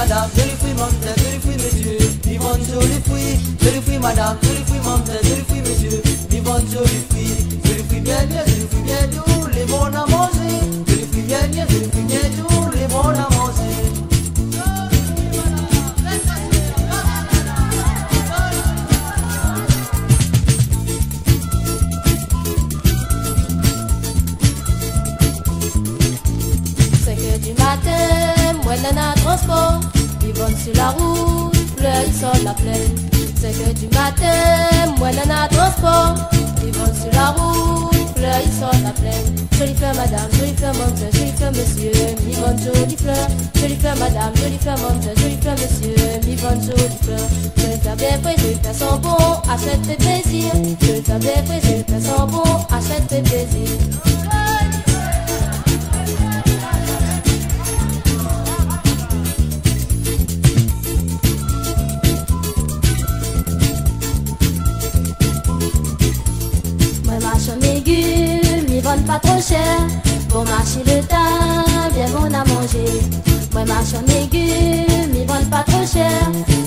madame, jolis fruits, mademoiselle, jolis fruits, monsieur. Vivons jolis fruits, madame, jolis fruits, mademoiselle, jolis fruits, monsieur. Vivons jolis fruits bien, jolis fruits bien doux, les bons à manger. Jolis fruits bien, jolis fruits bien doux, les bons à manger. Du matin, moi nana transport, ils vont sur la route, fleurs ils sont la plaine. C'est que du matin, moi nana transport, ils vont sur la route, fleurs ils sont la plaine. Jolie fleur madame, jolie fleur monsieur, jolie fleur monsieur, mi bonne jolie fleur madame, jolie fleur monsieur, jolie fleur monsieur, mi bonne jolie fleur. Jolie fleur bien frais, jolie fleur sont bons, achète tes plaisirs. Jolie fleur bien frais, jolie fleur sont bons, achète tes plaisirs. Pas trop cher, pour marcher le temps, bien bon à manger. Moi marche en légumes, ils vendent pas trop cher,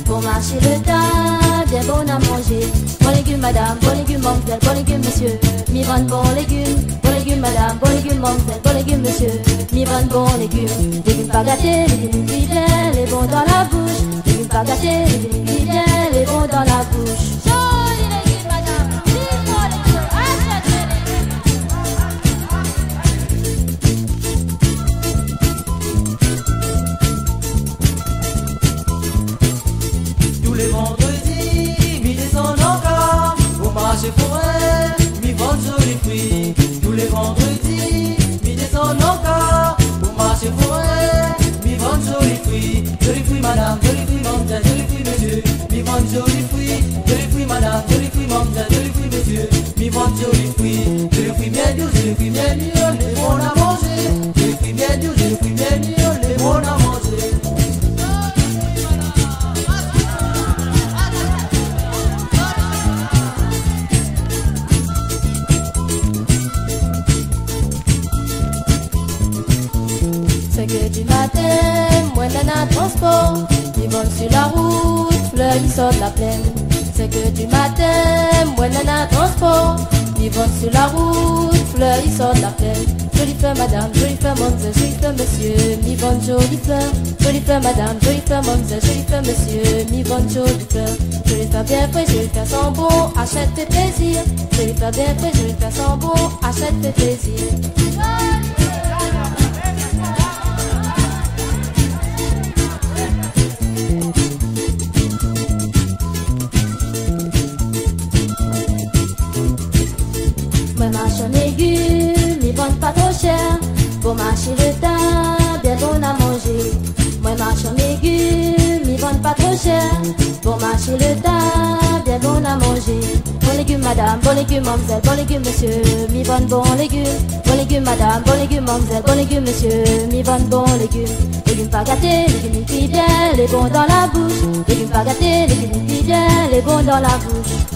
pour marcher le temps, bien bon à manger. Bon légumes madame, bon légumes mademoiselle, bon légumes monsieur, m'y vendent bon légumes madame, bon légumes mademoiselle, bon légumes monsieur, m'y vendent bon légumes. Légumes pas gâtés, légumes fidèles, les bons dans la bouche. Légumes pas gâtés, légumes fidèles, les bons dans la bouche. Mi vend jolis fruits tous les vendredis, mi descend encore pour marcher forêt. Mi vend jolis fruits madame, jolis fruits mademoiselle, jolis fruits monsieur. Mi vend jolis fruits madame, jolis fruits mademoiselle, jolis fruits monsieur. Mi vend jolis fruits bien doux, jolis fruits bien mieux, les bons à manger. Jolis fruits bien doux, jolis fruits bien mieux, les bons à manger. Du matin, moi nana transport, ils vont sur la route, fleurs ils sortent la plaine. C'est que du matin, moi nana transport, ils vont sur la route, fleurs ils sortent la plaine. Jolie fleur madame, jolie fleur mademoiselle, jolie fleur monsieur, mi bonne jolie fleur madame, jolie fleur mademoiselle, jolie fleur monsieur, mi bonne jolie fleur. Jolie fleur bien frais, jolie fleur sont bons, achète tes plaisirs. Jolie fleur bien frais, jolie fleur sont bons, achète tes plaisirs. Moi marche en légumes, ils vendent pas trop cher, pour marcher le temps, bien bon à manger. Moi marche en légumes, ils vendent pas trop cher, pour marcher le temps, bien bon à manger. Bon légumes madame, bon légumes mademoiselle, bon légumes monsieur, mi vendent bon légumes madame, bon légumes mademoiselle, bon légumes monsieur, mi vendent bon légumes. Légumes pas gâtés, légumes fidèles, les bons dans la bouche. Légumes pas gâtés, légumes fidèles, les bons dans la bouche.